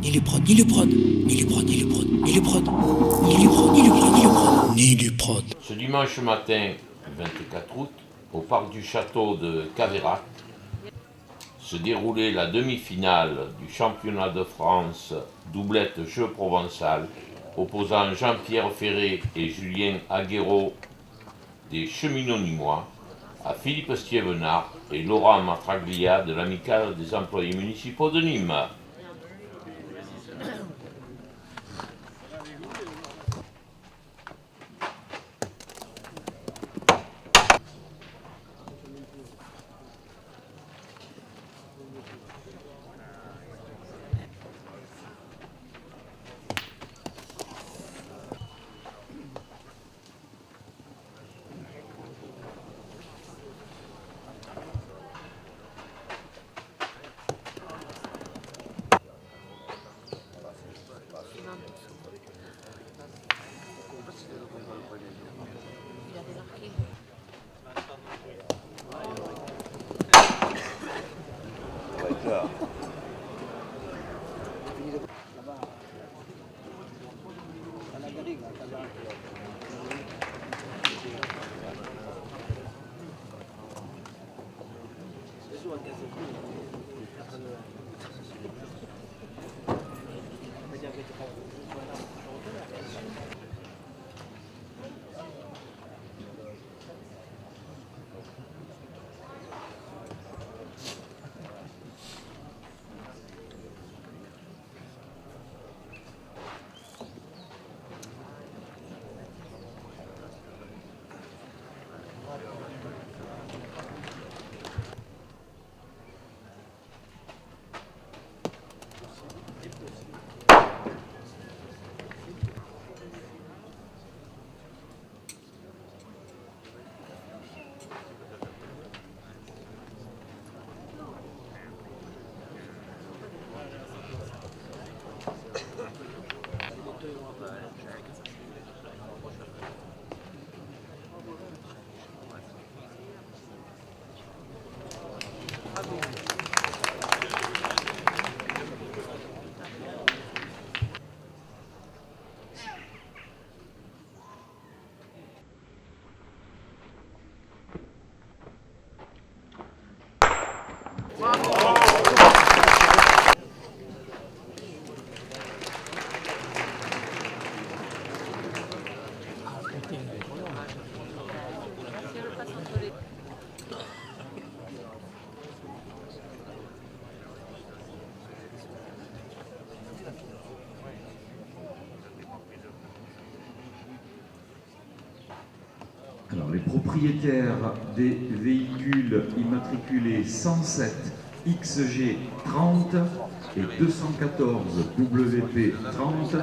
ni les prods, ni les prods, ni les prods, ni les prods, ni les prods, ni les prods, ni les prods, ni les prods, ni les prods. Ce dimanche matin, 24 août, au parc du château de Caveyrac, se déroulait la demi-finale du championnat de France doublette jeu provençal, opposant Jean-Pierre Ferré et Julien Aguero des Cheminots Nîmois à Philippe Stiévenard et Laurent Matraglia de l'Amicale des employés municipaux de Nîmes. Alors, les propriétaires des véhicules immatriculés 107 XG 30 et 214 WP 30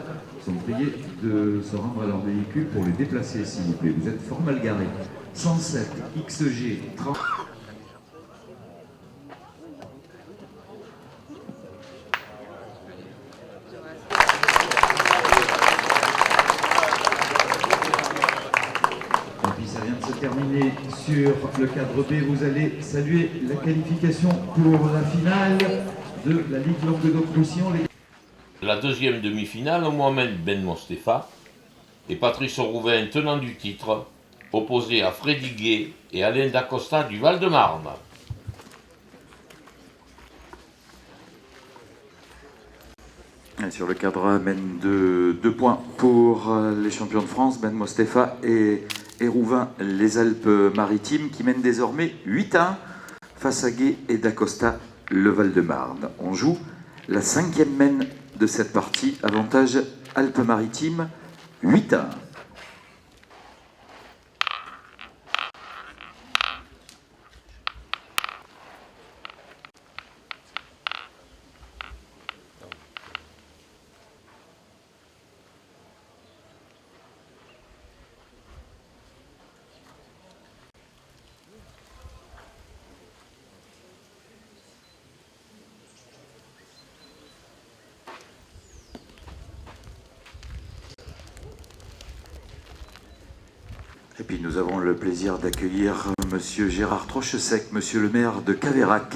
sont priés de se rendre à leur véhicule pour les déplacer, s'il vous plaît. Vous êtes fort mal garés. 107 XG 30. Terminé sur le cadre B, vous allez saluer la qualification pour la finale de la Ligue Languedoc-Roussillon. La deuxième demi-finale, Mohamed Ben Mostefa et Patrice Rouvain, tenant du titre, opposés à Freddy Gay et Alain Dacosta du Val-de-Marne. Sur le cadre A, mène de 2 points pour les champions de France, Ben Mostefa et Rouvain, les Alpes-Maritimes, qui mènent désormais 8-1 face à Gay et Dacosta, le Val-de-Marne. On joue la 5e mène de cette partie, avantage Alpes-Maritimes, 8-1. Et puis nous avons le plaisir d'accueillir Monsieur Gérard Trochesec, Monsieur le maire de Caveyrac.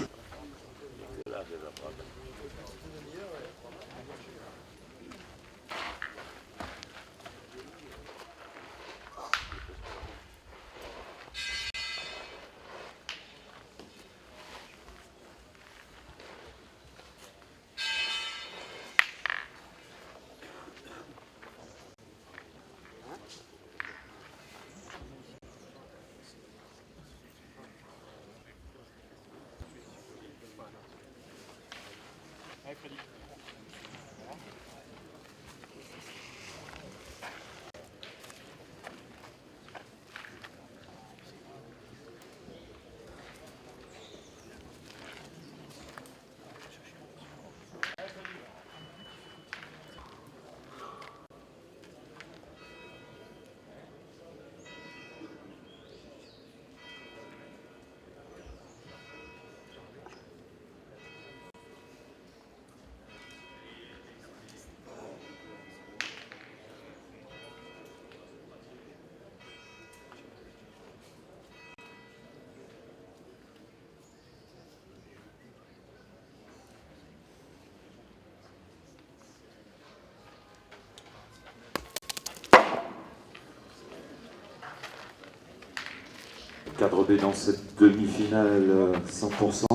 Cadre B dans cette demi-finale 100%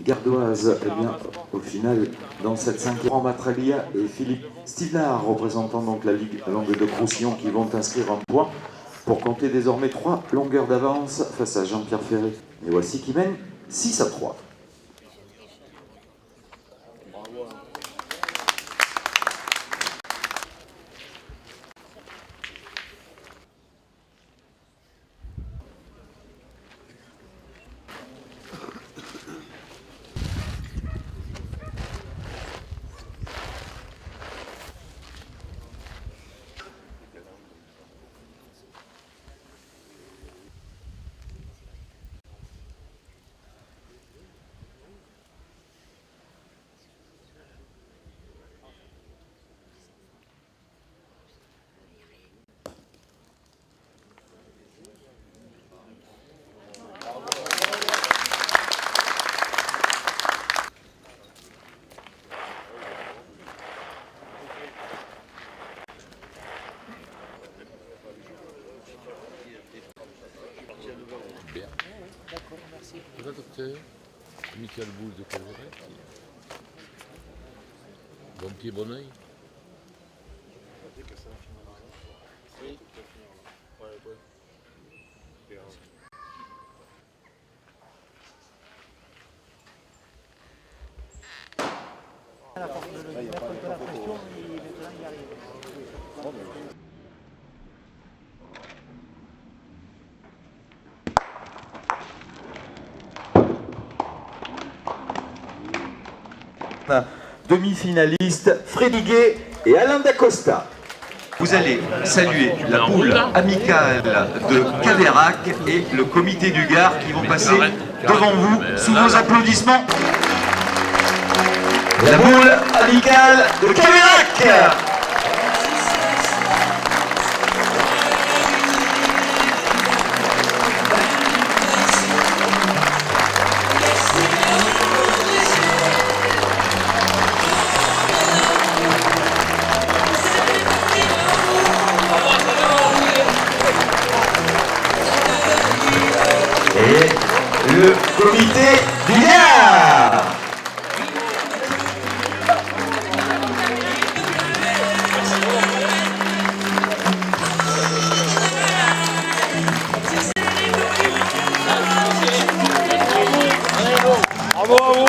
gardoise, eh bien, au final, dans cette cinquième, Matralia et Philippe Stivnard, représentant donc la Ligue Languedoc-Roussillon, qui vont inscrire un point pour compter désormais 3 longueurs d'avance face à Jean-Pierre Ferré. Et voici qui mène 6-3. Bien. D'accord, merci. Le docteur Michael Boulle de Calveret. Bon pied, bon oeil. Oui. À force de le mettre un peu la pression, maintenant il arrive. Demi-finalistes Freddy Gay et Alain Dacosta. Vous allez saluer la poule amicale de Caveyrac et le comité du Gard qui vont passer devant vous sous vos applaudissements. La poule amicale de Caveyrac. Et le comité du Gard. Bravo à vous.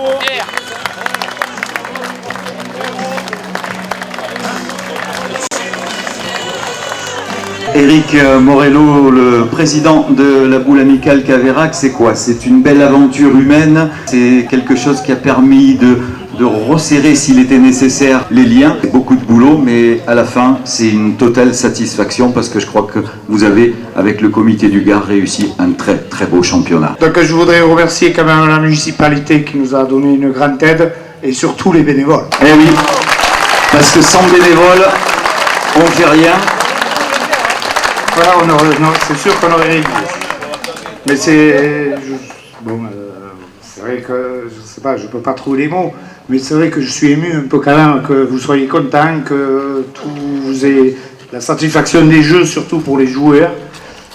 Éric Morello, le président de la boule amicale Caveyrac, c'est quoi? C'est une belle aventure humaine, c'est quelque chose qui a permis de resserrer, s'il était nécessaire, les liens. C'est beaucoup de boulot, mais à la fin, c'est une totale satisfaction parce que je crois que vous avez, avec le comité du Gard, réussi un très très beau championnat. Donc je voudrais remercier quand même la municipalité qui nous a donné une grande aide et surtout les bénévoles. Eh oui, parce que sans bénévoles, on ne fait rien. Voilà, c'est sûr qu'on aurait réussi. Mais c'est... Bon, c'est vrai que, je sais pas, je peux pas trouver les mots, mais c'est vrai que je suis ému un peu quand même, que vous soyez contents, que vous ayez la satisfaction des jeux, surtout pour les joueurs,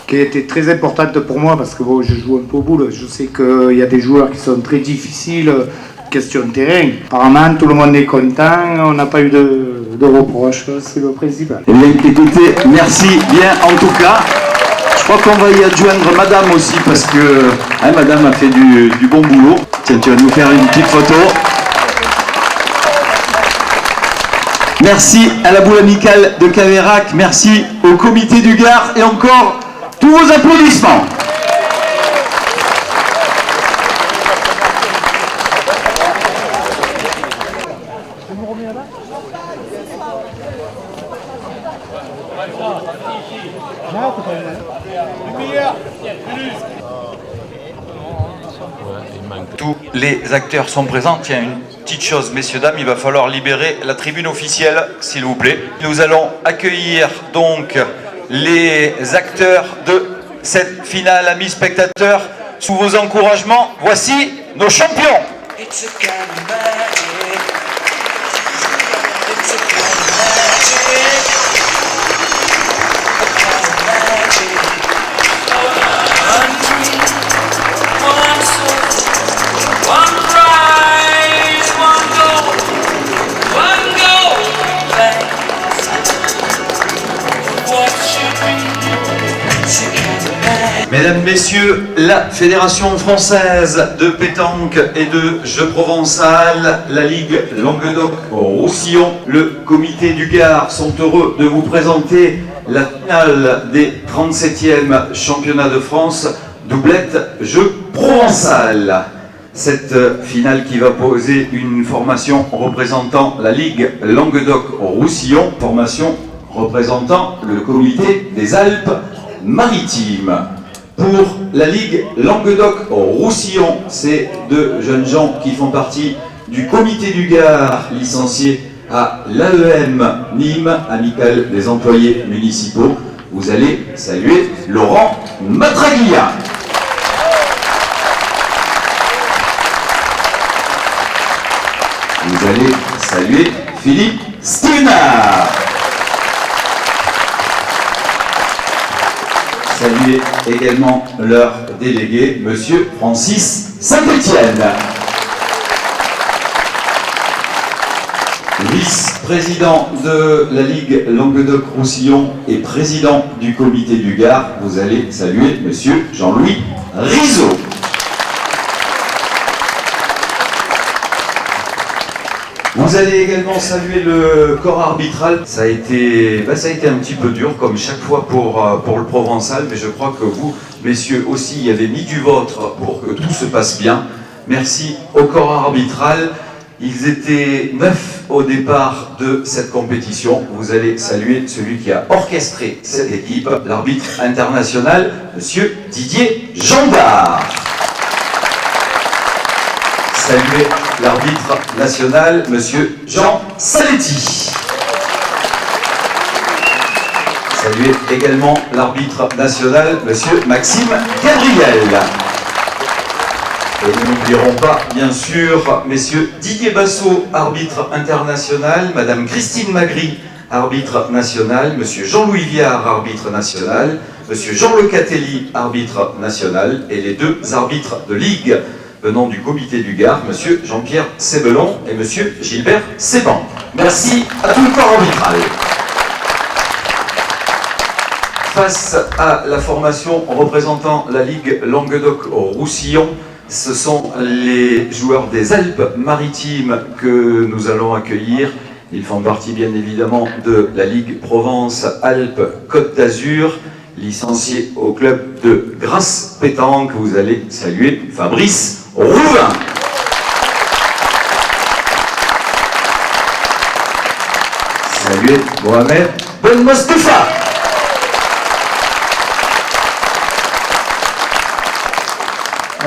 qui a été très importante pour moi, parce que bon, je joue un peu au boule, je sais qu'il y a des joueurs qui sont très difficiles, question de terrain. Apparemment, tout le monde est content, on n'a pas eu de reproches, c'est le principal. Eh bien, écoutez, merci bien en tout cas. Je crois qu'on va y adjoindre madame aussi, parce que madame a fait du bon boulot. Tiens, tu vas nous faire une petite photo. Merci à la boule amicale de Caveyrac, merci au comité du Gard et encore tous vos applaudissements. Tous les acteurs sont présents. Tiens, une petite chose, messieurs, dames, il va falloir libérer la tribune officielle, s'il vous plaît. Nous allons accueillir donc les acteurs de cette finale, amis spectateurs. Sous vos encouragements, voici nos champions. Mesdames, Messieurs, la Fédération française de pétanque et de jeux provençal, la Ligue Languedoc-Roussillon, le comité du Gard sont heureux de vous présenter la finale des 37e championnats de France doublette jeux provençal. Cette finale qui va poser une formation représentant la Ligue Languedoc-Roussillon, formation représentant le comité des Alpes-Maritimes. Pour la Ligue Languedoc-Roussillon, c'est deux jeunes gens qui font partie du comité du Gard, licenciés à l'AEM Nîmes, amicale des employés municipaux. Vous allez saluer Laurent Matraglia. Vous allez saluer Philippe Stevenard. Saluer également leur délégué, Monsieur Francis Saint-Étienne. Vice-président de la Ligue Languedoc-Roussillon et président du comité du Gard, vous allez saluer Monsieur Jean-Louis Rizzo. Vous allez également saluer le corps arbitral. Ça a été un petit peu dur, comme chaque fois pour le Provençal, mais je crois que vous, messieurs, aussi, y avez mis du vôtre pour que tout se passe bien. Merci au corps arbitral. Ils étaient 9 au départ de cette compétition. Vous allez saluer celui qui a orchestré cette équipe, l'arbitre international, Monsieur Didier Jandard. Saluer l'arbitre national, Monsieur Jean Saletti. Saluer également l'arbitre national, Monsieur Maxime Gabriel. Et nous n'oublierons pas, bien sûr, Messieurs Didier Bassot, arbitre international, Madame Christine Magri, arbitre national, Monsieur Jean-Louis Viard, arbitre national, Monsieur Jean Lecatelli, arbitre national, et les deux arbitres de ligue venant du comité du Gard, Monsieur Jean-Pierre Sébelon et Monsieur Gilbert Séban. Merci à tout le corps arbitral. Face à la formation représentant la Ligue Languedoc-Roussillon, ce sont les joueurs des Alpes-Maritimes que nous allons accueillir. Ils font partie bien évidemment de la Ligue Provence-Alpes-Côte d'Azur, licenciés au club de Grasse Pétanque. Vous allez saluer Fabrice Rouvin. Saluer Mohamed Ben Mostefa.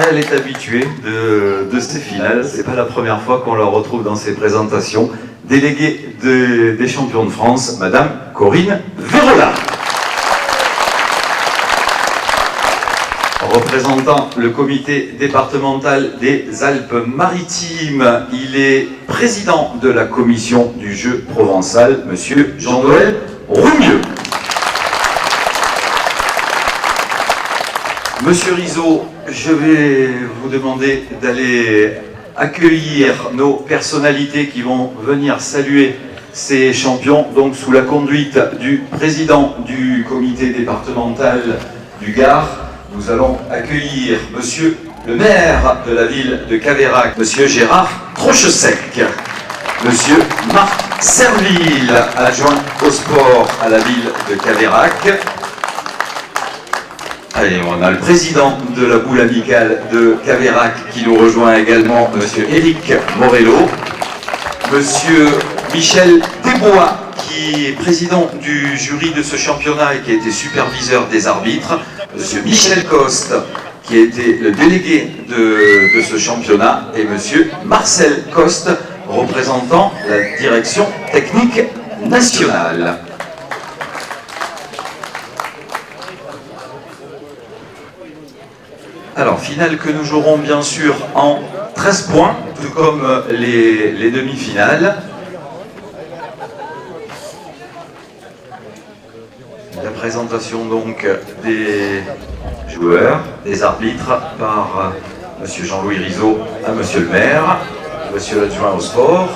Elle est habituée de ces finales, c'est pas la première fois qu'on la retrouve dans ces présentations. Déléguée des champions de France, Madame Corinne Vérola. Représentant le comité départemental des Alpes-Maritimes, il est président de la commission du jeu provençal, Monsieur Jean-Noël Roumieux. Monsieur Rizzo, je vais vous demander d'aller accueillir nos personnalités qui vont venir saluer ces champions, donc sous la conduite du président du comité départemental du Gard. Nous allons accueillir Monsieur le maire de la ville de Caveyrac, Monsieur Gérard Trochesec, Monsieur Marc Serville, adjoint au sport à la ville de Caveyrac. Allez, on a le président de la boule amicale de Caveyrac qui nous rejoint également, monsieur Éric Morello. Monsieur Michel Desbois, qui est président du jury de ce championnat et qui a été superviseur des arbitres. Monsieur Michel Coste, qui a été le délégué de ce championnat. Et monsieur Marcel Coste, représentant la direction technique nationale. Alors, finale que nous jouerons bien sûr en 13 points, tout comme les demi-finales. La présentation donc des joueurs, des arbitres par monsieur Jean-Louis Rizot à monsieur le maire, monsieur l'adjoint au sport.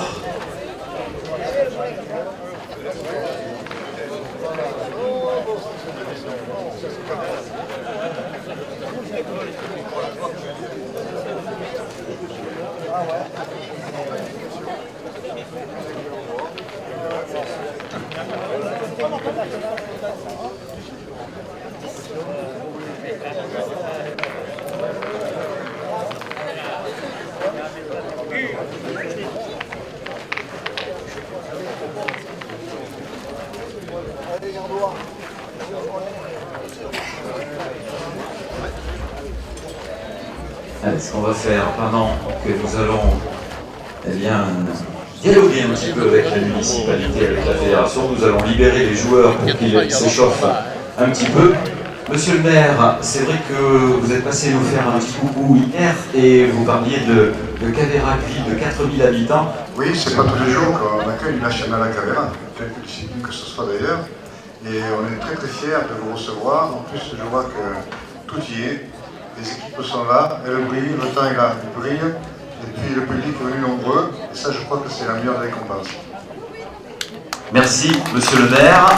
Allez, ce qu'on va faire pendant que nous allons dialoguer un petit peu avec la municipalité, avec la fédération, nous allons libérer les joueurs pour qu'ils s'échauffent un petit peu. Monsieur le maire, c'est vrai que vous êtes passé nous faire un petit coucou hier et vous parliez de Caveyrac, ville de 4000 habitants. Oui, c'est pas tous les jours qu'on accueille une nationale à Caveyrac, quelque discipline que ce soit d'ailleurs. Et on est très très fiers de vous recevoir. En plus, je vois que tout y est. Les équipes sont là, elles brillent, le temps est là, il brille. Et puis le public est venu nombreux. Et ça, je crois que c'est la meilleure récompense. Merci, monsieur le maire.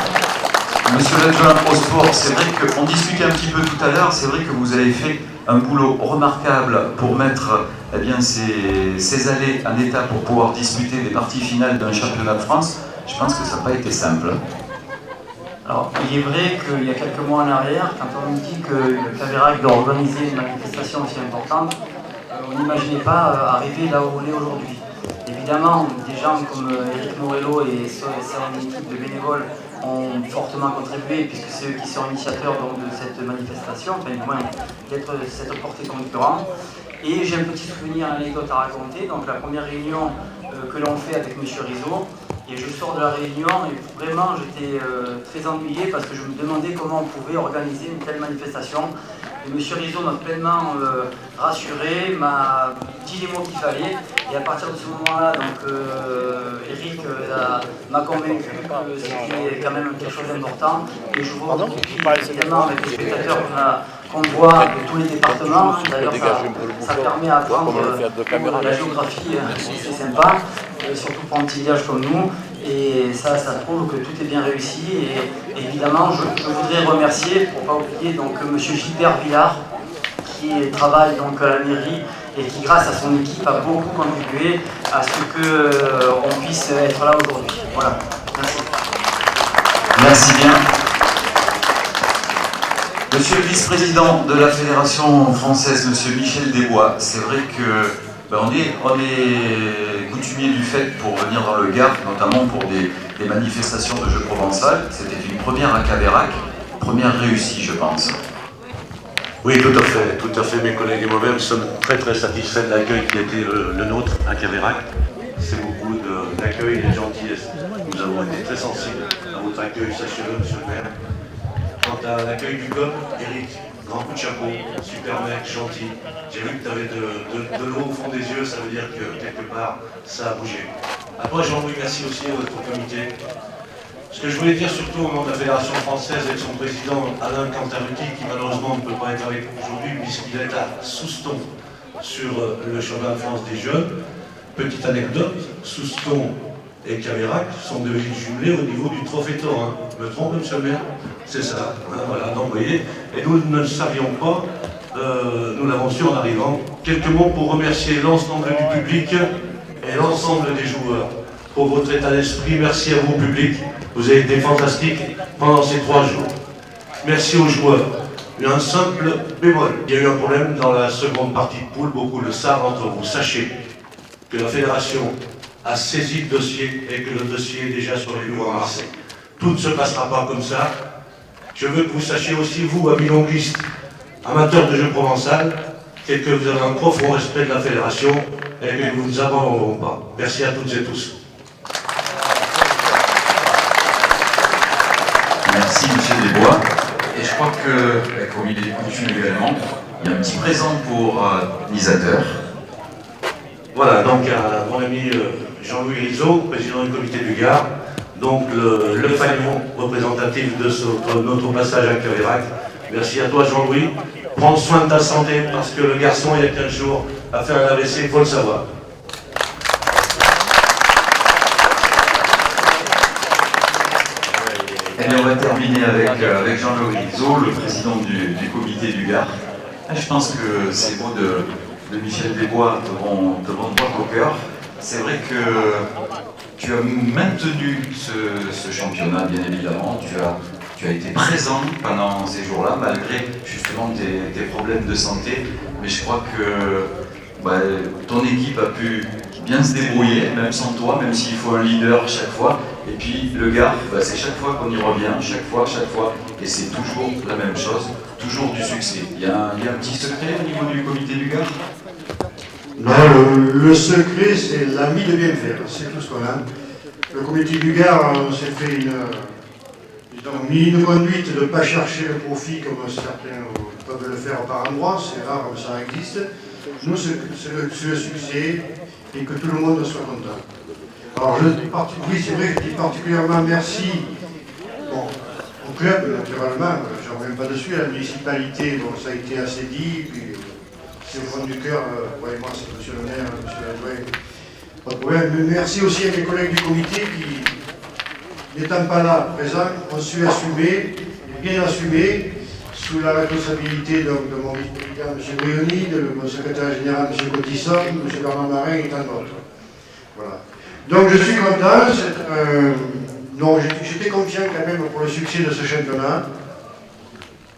Monsieur l'adjoint au sport, c'est vrai qu'on discutait un petit peu tout à l'heure, c'est vrai que vous avez fait un boulot remarquable pour mettre ces allées en état pour pouvoir disputer les parties finales d'un championnat de France. Je pense que ça n'a pas été simple. Alors, il est vrai qu'il y a quelques mois en arrière, quand on nous dit que le Caveyrac doit organiser une manifestation aussi importante, on n'imaginait pas arriver là où on est aujourd'hui. Évidemment, des gens comme Éric Morello et son équipe de bénévoles ont fortement contribué, puisque c'est eux qui sont initiateurs donc, de cette manifestation, enfin du moins d'être cette portée concurrente. Et j'ai un petit souvenir, une anecdote à raconter. Donc la première réunion que l'on fait avec M. Rizot, et je sors de la réunion et vraiment j'étais très ennuyé parce que je me demandais comment on pouvait organiser une telle manifestation. Et M. Rizot m'a pleinement rassuré, m'a dit les mots qu'il fallait. Et à partir de ce moment-là, donc Eric m'a convaincu que c'était quand même quelque chose d'important. Et je vois évidemment avec les spectateurs qu'on voit de tous les départements. D'ailleurs, ça permet d'apprendre la géographie, c'est sympa, surtout pour un petit village comme nous. Et ça prouve que tout est bien réussi. Et évidemment, je voudrais remercier, pour ne pas oublier, donc M. Gilbert Villard, qui travaille donc à la mairie et qui, grâce à son équipe, a beaucoup contribué à ce qu'on puisse être là aujourd'hui. Voilà. Merci. Merci bien. Monsieur le vice-président de la Fédération française, monsieur Michel Desbois, c'est vrai que on est coutumier du fait pour venir dans le Gard, notamment pour des manifestations de jeux provençal. C'était une première à Caveyrac, première réussie, je pense. Oui, tout à fait. Mes collègues et moi-même sommes très très satisfaits de l'accueil qui a été le nôtre à Caveyrac. C'est beaucoup d'accueil et de gentillesse. Nous avons été très sensibles à votre accueil, sachez-le, monsieur le maire. Quant à l'accueil du COP, Eric, grand coup de chapeau, super mec, gentil. J'ai vu que tu avais de l'eau au fond des yeux, ça veut dire que quelque part, ça a bougé. Après, Jean-Louis, merci aussi à votre comité. Ce que je voulais dire surtout au nom de la Fédération française et de son président Alain Cantarutti, qui malheureusement ne peut pas être avec nous aujourd'hui puisqu'il est à Souston sur le championnat de France des jeunes. Petite anecdote, Souston et Caveyrac sont deux villes jumelées au niveau du trophée Taurin. Je me trompe, monsieur le maire? C'est ça, voilà, donc vous voyez. Et nous ne le savions pas, nous l'avons su en arrivant. Quelques mots pour remercier l'ensemble du public et l'ensemble des joueurs. pour votre état d'esprit. Merci à vous, public. Vous avez été fantastique pendant ces 3 jours. Merci aux joueurs. Un simple bémol. Il y a eu un problème dans la seconde partie de poule, beaucoup le savent entre vous. Sachez que la fédération a saisi le dossier et que le dossier est déjà sur les lois à Marseille. Tout ne se passera pas comme ça. Je veux que vous sachiez aussi, vous, amis longuistes, amateurs de jeu provençal, que vous avez un profond respect de la fédération et que nous ne nous abandonnerons pas. Merci à toutes et tous. Merci M. Desbois. Et je crois que, comme il est coutume également, il y a un petit présent pour l'organisateur. Voilà, donc à mon ami Jean-Louis Rizzo, président du comité du Gard, donc le fanion représentatif de notre passage à Caveyrac. Merci à toi Jean-Louis. Prends soin de ta santé parce que le garçon, il y a 15 jours, a fait un AVC, il faut le savoir. Et on va terminer avec Jean-Louis Rizzo, le président du comité du Gard. Je pense que ces mots de Michel Desbois te vont droit au cœur. C'est vrai que tu as maintenu ce championnat, bien évidemment. Tu as été présent pendant ces jours-là, malgré justement tes problèmes de santé. Mais je crois que ton équipe a pu bien se débrouiller, même sans toi, même s'il faut un leader chaque fois. Et puis le Gard, c'est chaque fois qu'on y revient, chaque fois, et c'est toujours la même chose, toujours du succès. Il y a un petit secret au niveau du comité du Gard? Non, le secret, c'est l'ami de bien faire, c'est tout ce qu'on a. Le comité du Gard, on s'est fait une ligne de conduite de ne pas chercher le profit comme certains peuvent le faire par endroits, c'est rare, mais ça existe. Nous, c'est le succès et que tout le monde soit content. Alors, oui, c'est vrai que je dis particulièrement merci au club, naturellement, je ne reviens pas dessus, à la municipalité, ça a été assez dit, puis c'est au fond du cœur, moi, c'est monsieur le maire, monsieur l'adjoint, pas de problème. Mais merci aussi à mes collègues du comité qui, n'étant pas là, présents, ont su assumer, bien assumer, sous la responsabilité de mon vice-président, M. Brioni, de mon secrétaire général, M. Cotisson, M. Bernard Marin et tant d'autres. Voilà. Donc je suis content, j'étais confiant quand même pour le succès de ce championnat.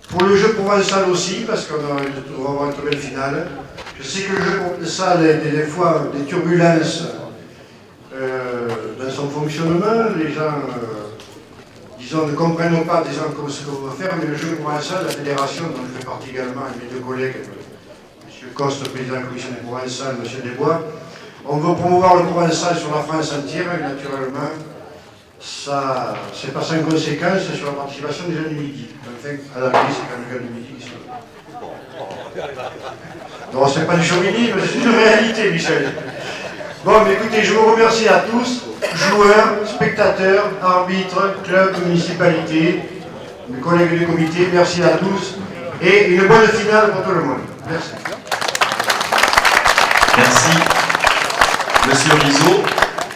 Pour le jeu provençal aussi, parce qu'on va avoir une très belle finale. Je sais que le jeu provençal a des fois des turbulences dans son fonctionnement. Les gens, disons, ne comprennent pas des gens comme ce qu'on va faire, mais le jeu provençal, la fédération, dont je fais partie également, avec mes deux collègues, M. Coste, président de la commission du provençal, M. Desbois, on veut promouvoir le provençal sur la France entière, et naturellement, ça, c'est pas sans conséquence sur la participation des gens du Midi. Enfin, à la vie, c'est quand même les gens du Midi qui sont là. Non, c'est pas du chauvinisme, c'est une réalité, Michel. Bon, mais écoutez, je vous remercie à tous, joueurs, spectateurs, arbitres, clubs, municipalités, mes collègues du comité, merci à tous, et une bonne finale pour tout le monde. Merci. Merci, Monsieur Rizzo.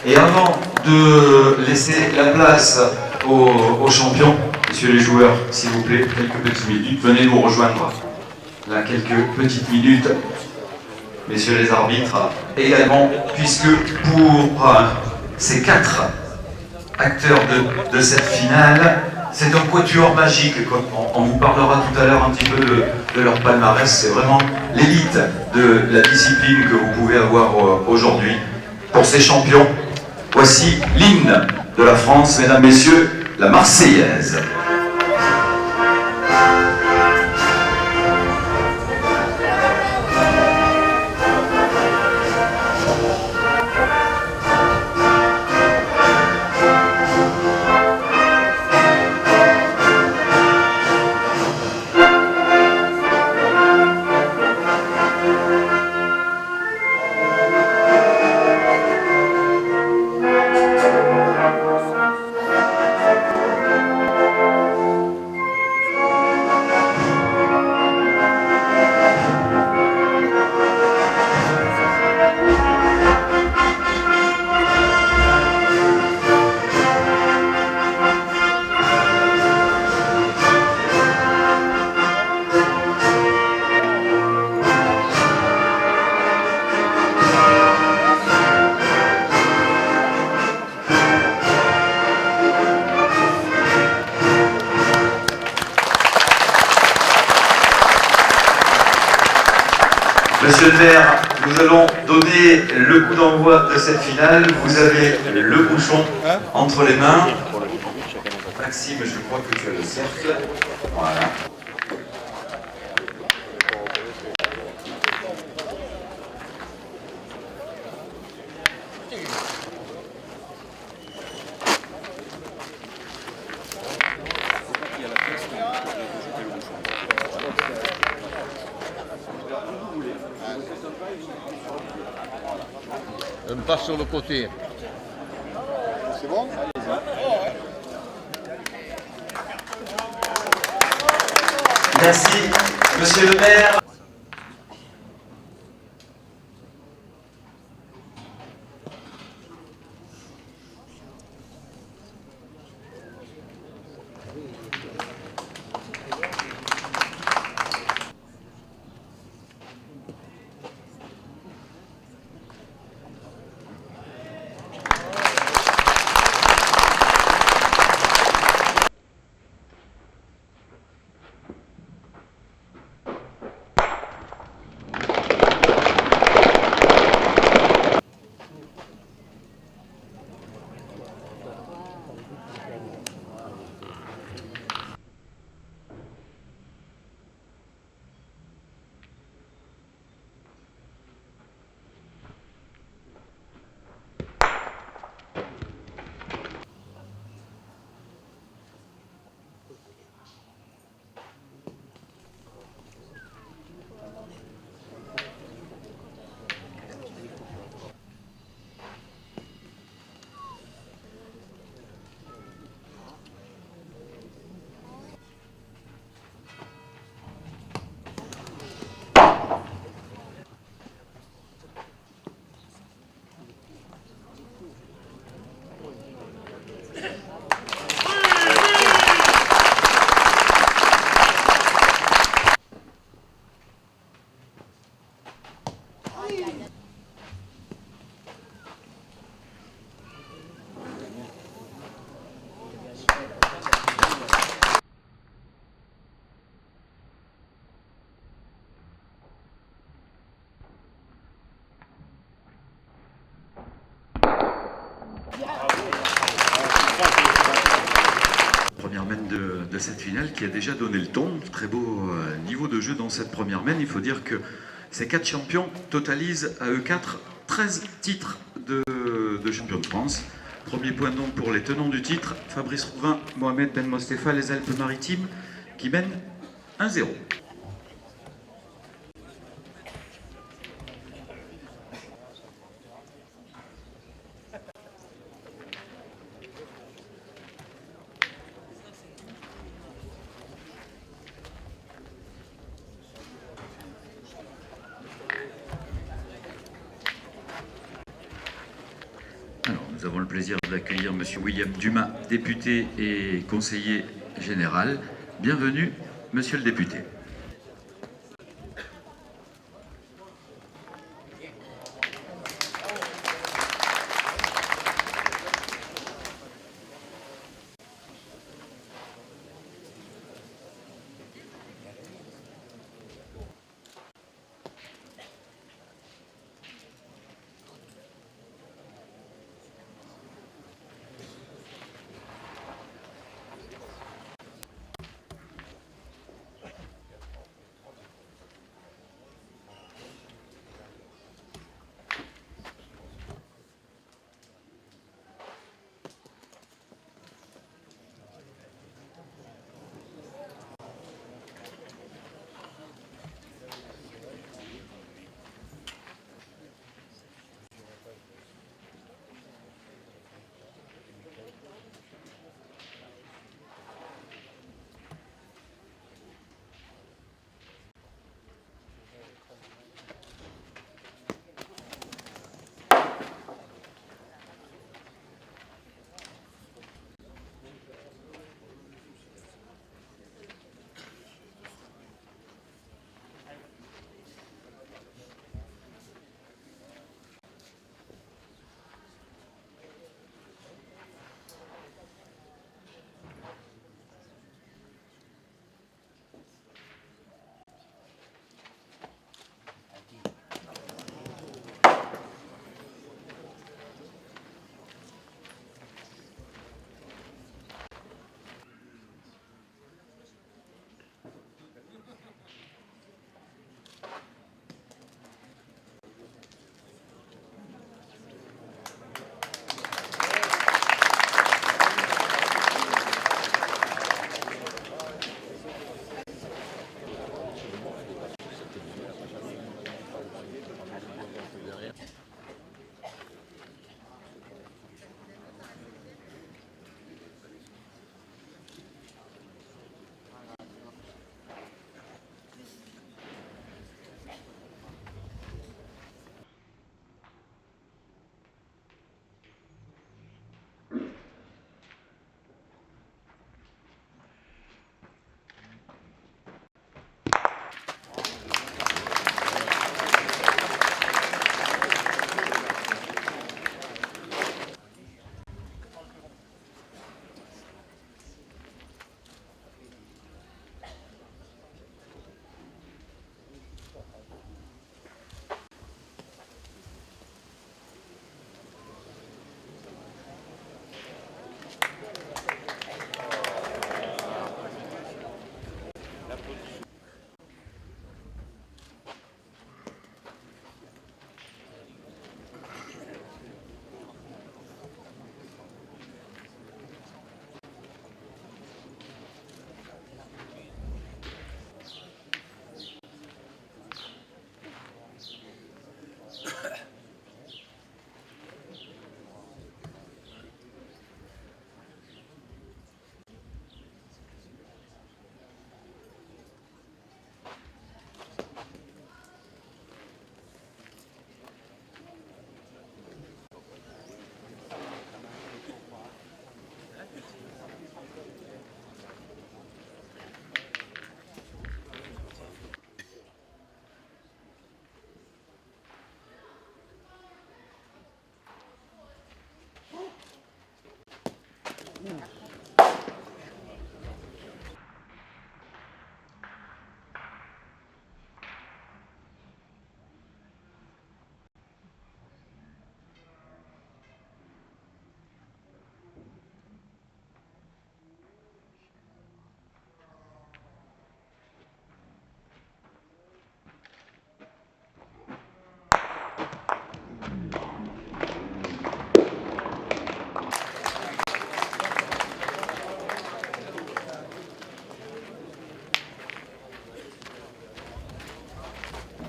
Et avant de laisser la place aux champions, messieurs les joueurs, s'il vous plaît, quelques petites minutes, venez nous rejoindre. Là, quelques petites minutes, messieurs les arbitres, également, puisque pour ces 4 acteurs de cette finale, c'est un quatuor magique. On vous parlera tout à l'heure un petit peu de leur palmarès. C'est vraiment l'élite de la discipline que vous pouvez avoir aujourd'hui. Pour ces champions, voici l'hymne de la France, mesdames, messieurs, la Marseillaise. Monsieur le maire, nous allons donner le coup d'envoi de cette finale. Vous avez le bouchon entre les mains. Maxime, je crois que tu as le cercle. Voilà. On passe sur le côté. C'est bon? Merci, monsieur le maire. Première mène de cette finale qui a déjà donné le ton. Très beau niveau de jeu dans cette première mène. Il faut dire que ces 4 champions totalisent à eux 4 13 titres de champion de France. Premier point donc pour les tenants du titre, Fabrice Rouvin, Mohamed Ben Mostefa, les Alpes-Maritimes, qui mènent 1-0. Alors, nous avons le plaisir d'accueillir M. William Dumas, député et conseiller général. Bienvenue, Monsieur le député.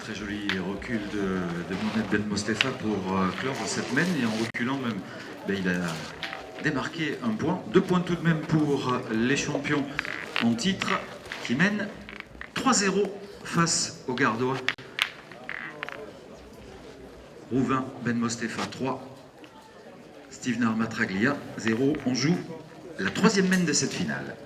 très joli recul de Mohamed Ben Mostefa pour clore cette mène. Et en reculant même, il a démarqué un point. 2 points tout de même pour les champions en titre qui mènent 3-0 face aux Gardois. Rouvain Ben Mostefa 3, Stevenard Matraglia 0. On joue la 3e mène de cette finale.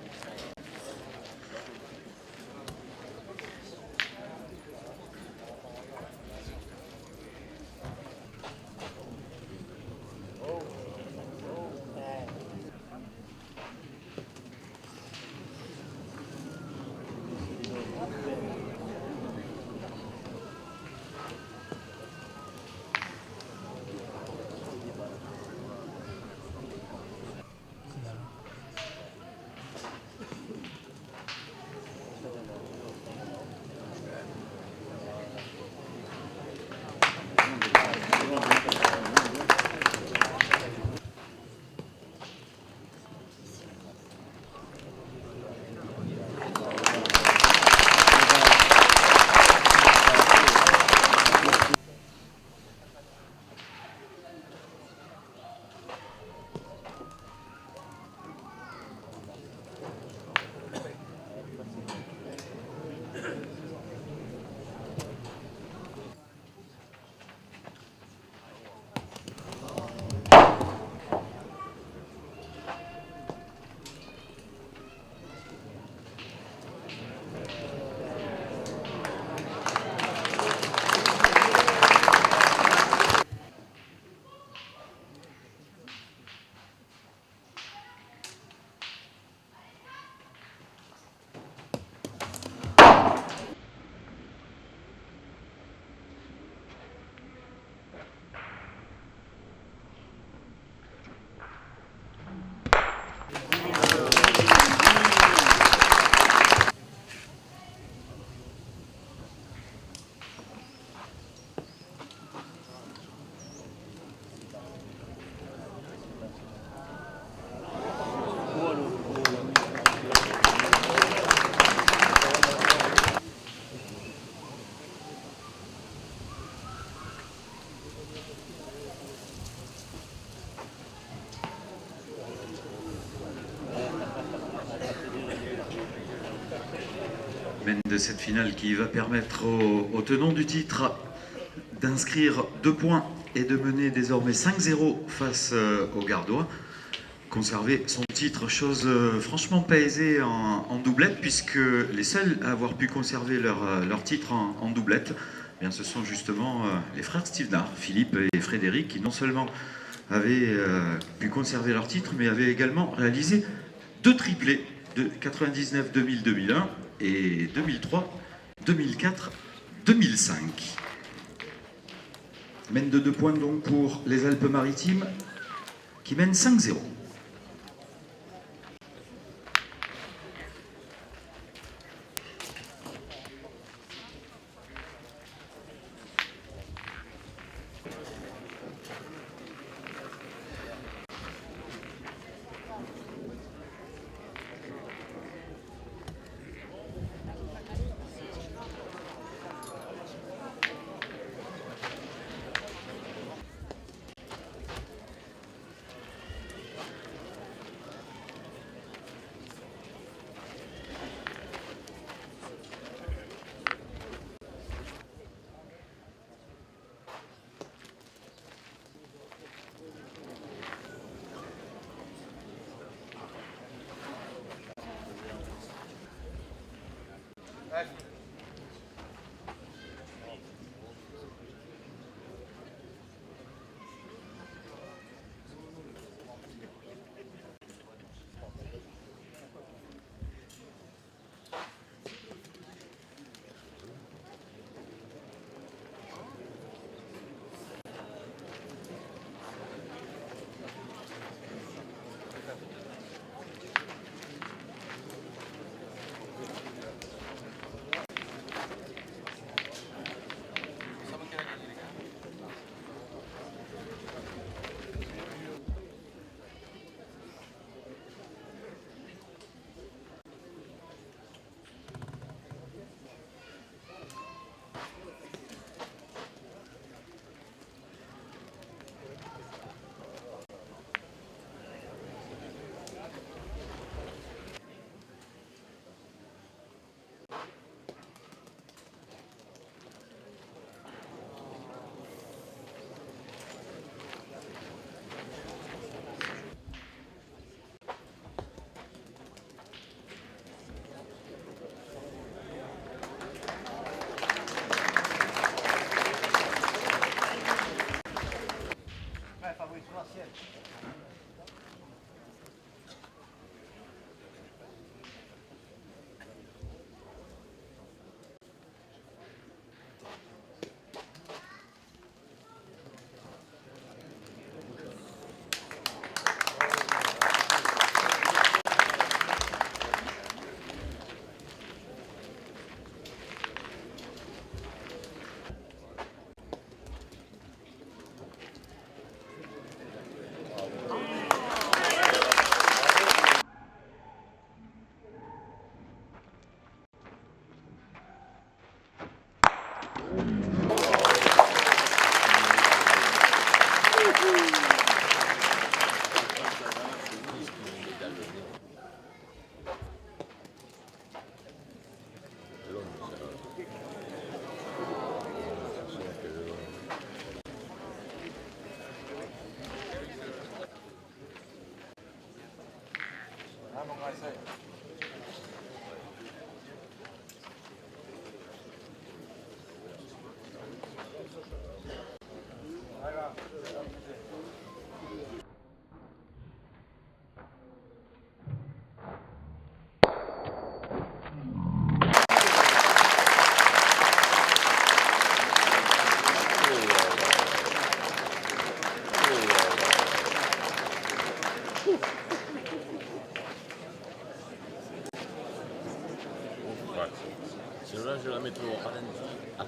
De cette finale qui va permettre aux tenants du titre d'inscrire 2 points et de mener désormais 5-0 face aux Gardois. Conserver son titre, chose franchement pas aisée en doublette, puisque les seuls à avoir pu conserver leur titre en doublette, ce sont justement les frères Stevenard, Philippe et Frédéric, qui non seulement avaient pu conserver leur titre, mais avaient également réalisé 2 triplés de 99, 2000, 2001 et 2003, 2004, 2005. Mène de 2 points donc pour les Alpes-Maritimes qui mènent 5-0. Celle-là, je la mets au ralenti à 30%.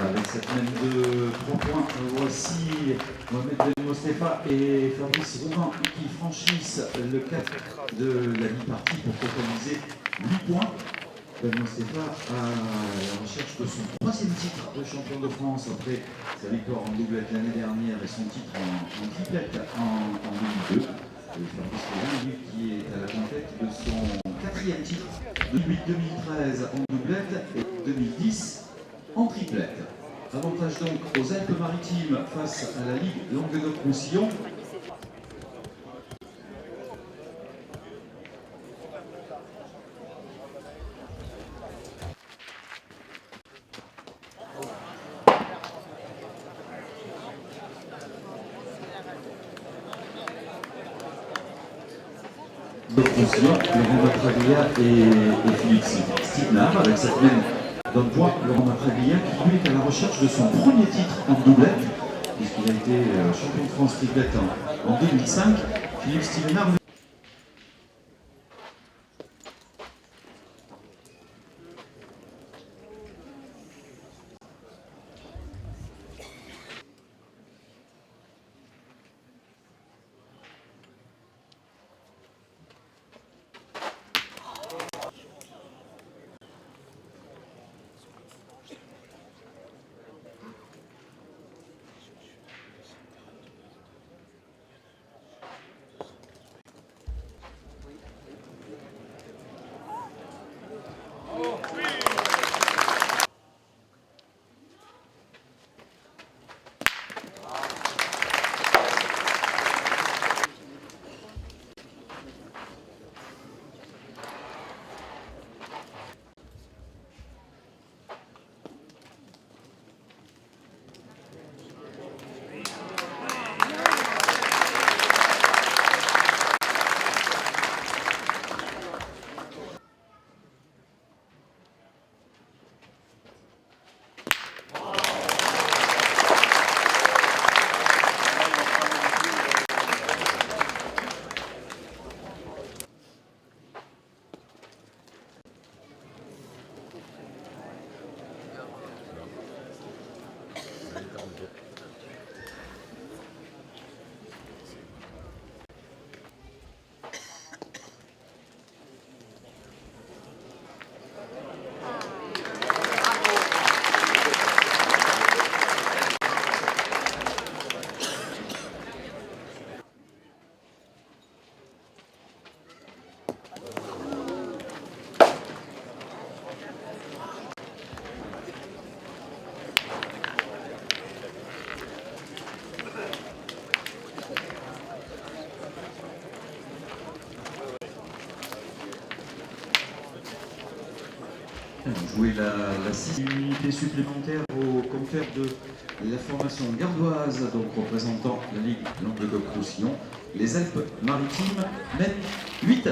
Avec cette mène de 3 points, voici Mohamed Ben Mostefa et Fabrice Roumain qui franchissent le cap de la mi-partie pour totaliser 8 points. Ben Mostefa à la recherche de son 3e titre de champion de France après sa victoire en doublette l'année dernière et son titre en triplette en 2002. Et Fabrice Roumain, lui, qui est à la conquête de son 4e titre de 2013 en doublette et 2010 en triplette. Avantage donc aux Alpes-Maritimes face à la Ligue Languedoc-Roussillon. Roussillon, Laurent Matraglia et Philippe Stignard avec cette même d'un point, Laurent Matraglia qui lui est à la recherche de son premier titre en doublette, puisqu'il a été champion de France triplette en 2005. Philippe Stignard. Jouer la 6 unités supplémentaires au compteur de la formation gardoise, donc représentant la Ligue Languedoc-Roussillon. Les Alpes-Maritimes mènent 8-2.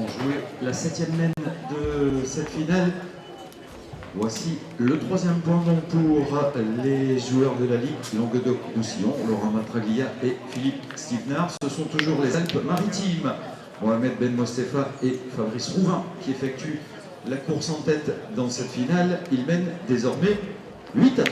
vont jouer la 7e main de cette finale. Voici le 3e point donc pour les joueurs de la Ligue Languedoc-Roussillon, Laurent Matraglia et Philippe Stevenard. Ce sont toujours les Alpes-Maritimes, Mohamed Ben Mostefa et Fabrice Rouvin qui effectuent la course en tête dans cette finale. Ils mènent désormais 8-3.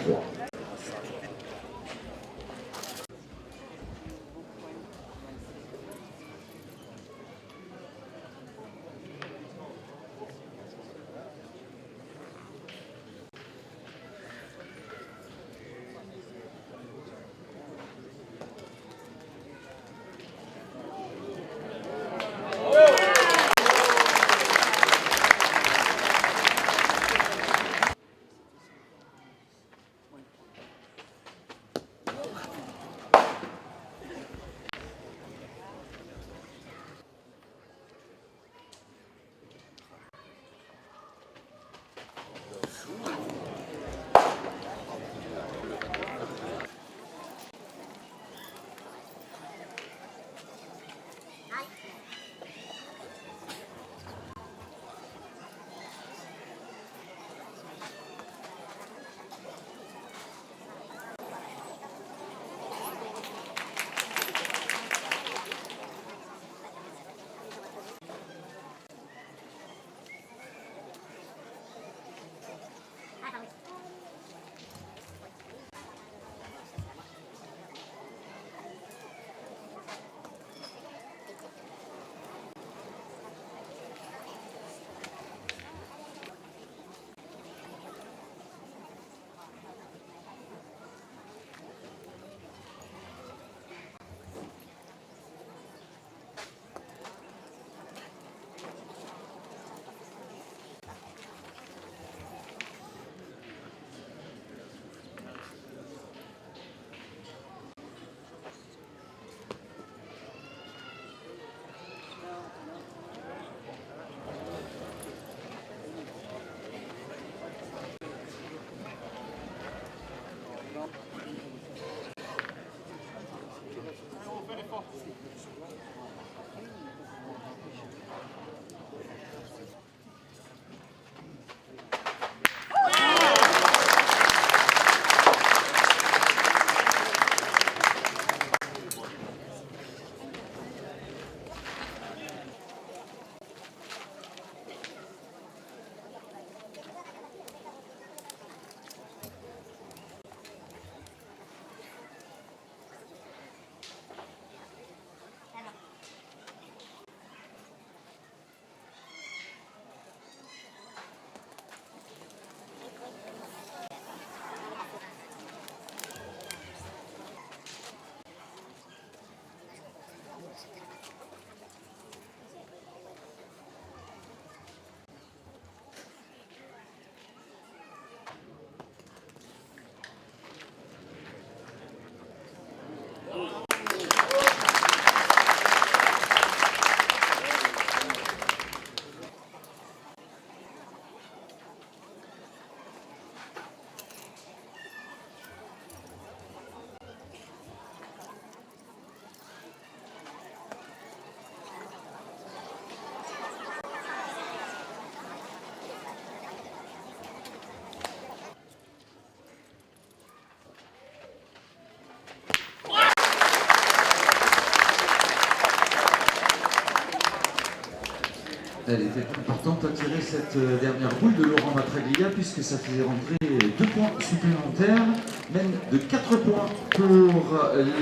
Elle était importante à tirer cette dernière boule de Laurent Matraglia puisque ça faisait rentrer 2 points supplémentaires, même de 4 points pour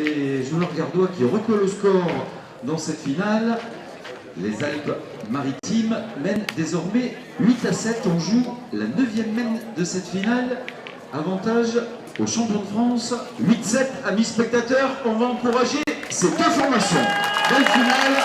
les joueurs gardois qui recollent au score dans cette finale. Les Alpes-Maritimes mènent désormais 8-7. On joue la 9e main de cette finale. Avantage aux champions de France. 8-7, amis spectateurs. On va encourager ces 2 formations. Belle finale.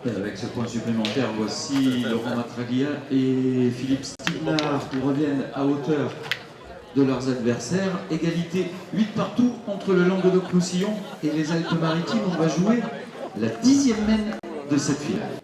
Et avec ce point supplémentaire, voici Laurent Matraglia et Philippe Stignard qui reviennent à hauteur de leurs adversaires. Égalité 8 partout entre le Languedoc-Roussillon et les Alpes-Maritimes. On va jouer la 10e mène de cette finale.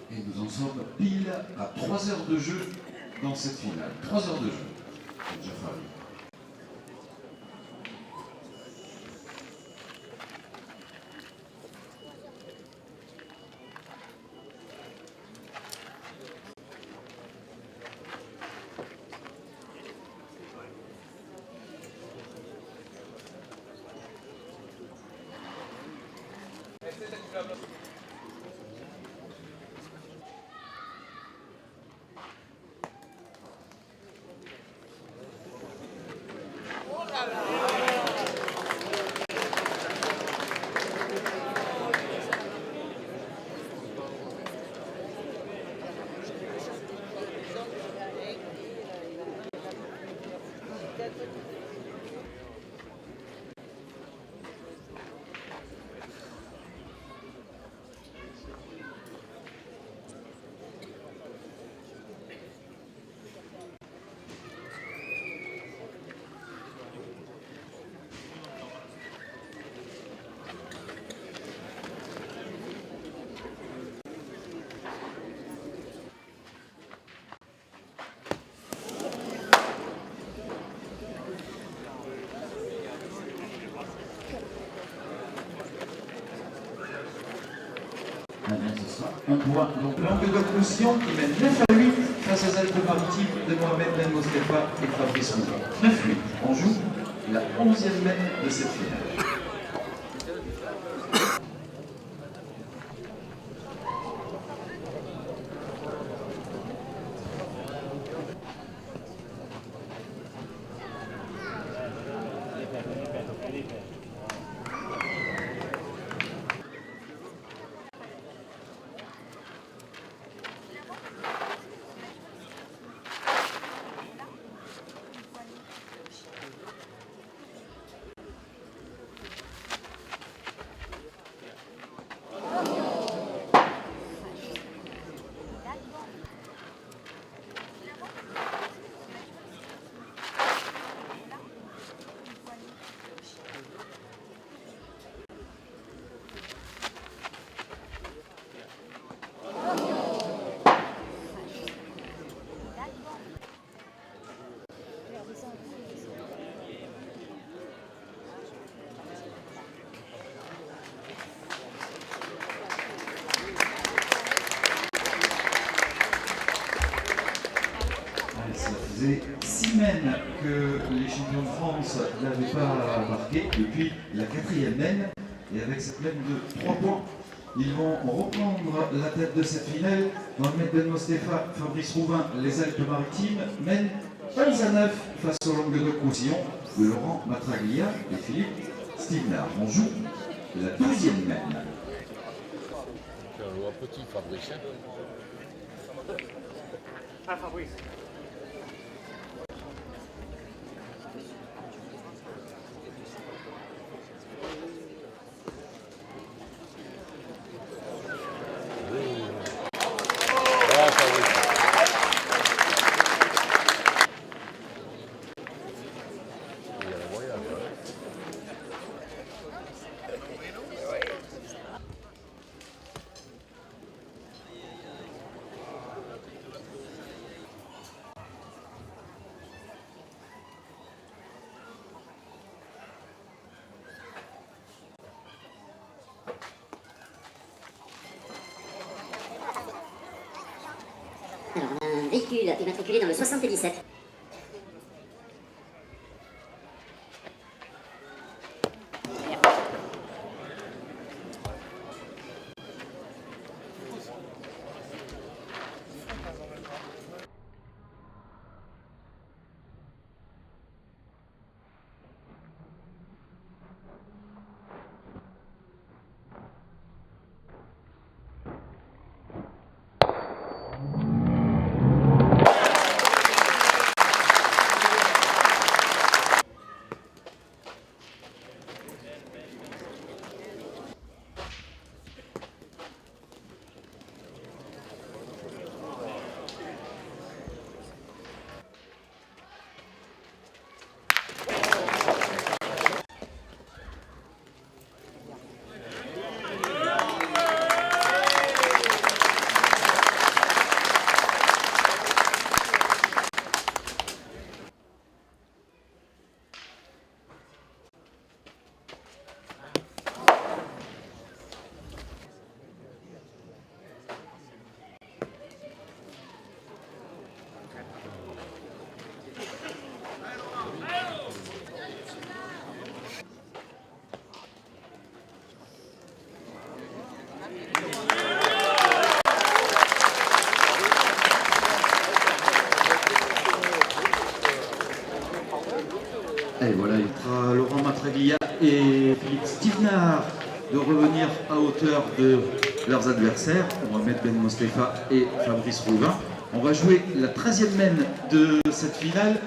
Et nous en sommes pile à 3 heures de jeu dans cette finale. 3 heures de jeu. Jafari. un point. Donc Languedoc-Roussillon qui mène 9-8 face aux Alpes-Maritimes de Mohamed Ben Mostapha et Fabrice Rouven. 9-8. On joue la 11e mène de cette finale. Ça faisait 6 mènes que les champions de France n'avaient pas marqué depuis la 4e mène. Et avec cette mène de 3 points, ils vont reprendre la tête de cette finale. Mohamed Ben Mostapha, Fabrice Rouven, les Alpes-Maritimes mènent 11-9 face au Languedoc-Roussillon de Laurent Matraglia et Philippe Stevenard. On joue la 12e mène. On voit petit Fabrice. Ah, Fabrice. Alors, on a un véhicule immatriculé dans le 77. Et voilà, il sera Laurent Matraglia et Philippe Stevenard de revenir à hauteur de leurs adversaires, Mohamed Ben Mostapha et Fabrice Rouven. On va jouer la 13e mène de cette finale.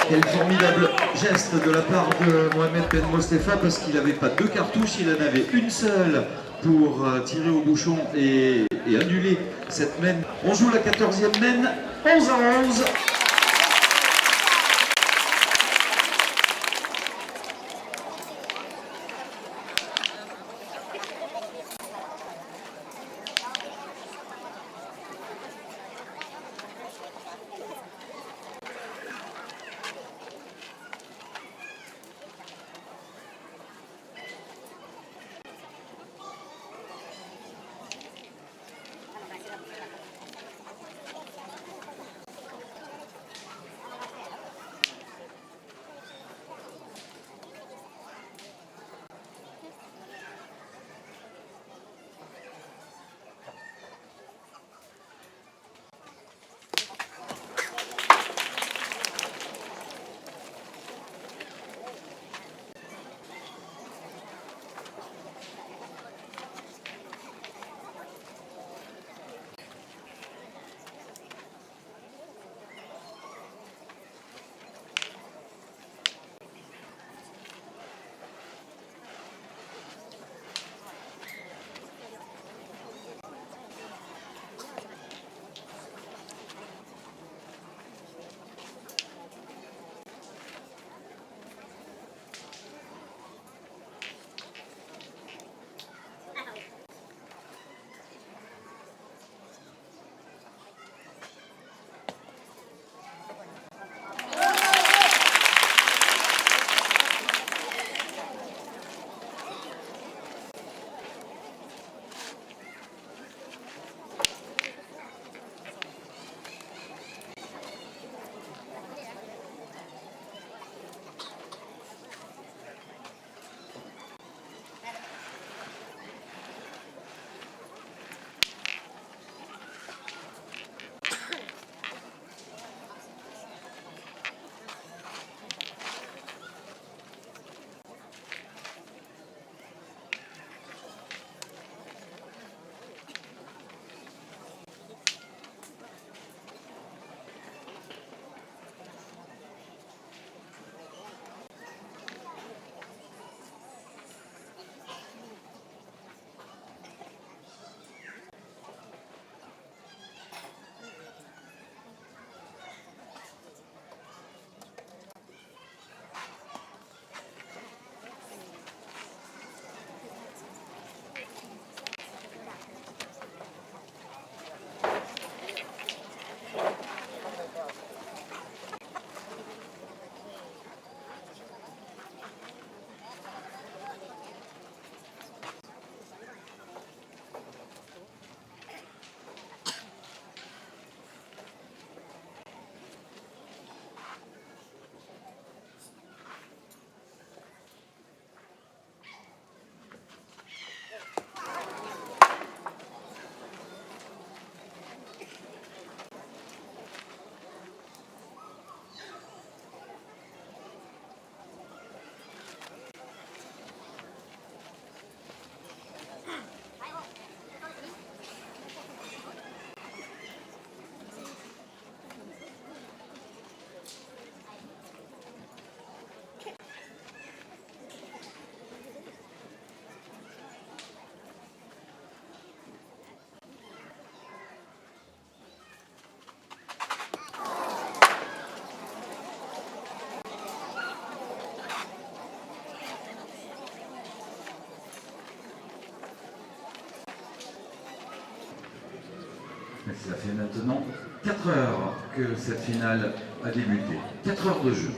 Quel formidable geste de la part de Mohamed Ben Mostefa, parce qu'il n'avait pas deux cartouches, il en avait une seule pour tirer au bouchon et annuler cette mène. On joue la 14e mène, 11-11. Ça fait maintenant 4 heures que cette finale a débuté. 4 heures de jeu.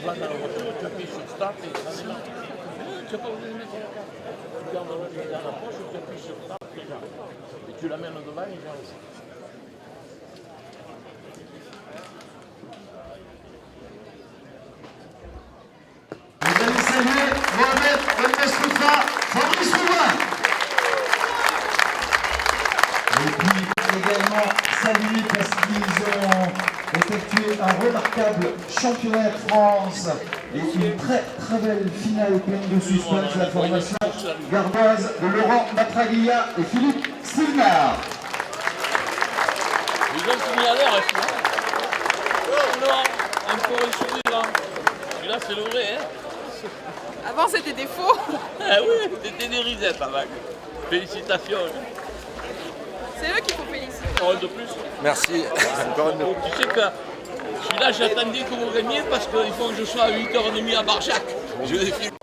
vas dans la voiture, tu appuies sur Start et ça démarre. Tu n'as pas besoin de mettre la carte. Tu gardes dans la poche, tu appuies sur Start et là. Et tu l'amènes devant et là aussi. Vous allez saluer Mohamed El Mesroufa, Fabrice Roumain. Et puis également saluer parce qu'ils ont effectué un remarquable championnat de France et une très belle finale pleine de suspense, la formation gardoise de Laurent Matraglia et Philippe Stilnard. Ils ont fini à l'heure, non, encore un sourire. Et là, c'est le vrai, hein. Avant, c'était des faux. Ah oui, c'était des risettes avant. Félicitations. C'est eux qu'il faut féliciter. Parole de plus. Merci. Tu sais que celui-là, j'attendais que vous gagniez parce qu'il faut que je sois à 8h30 à Barjac. Je l'ai filmé.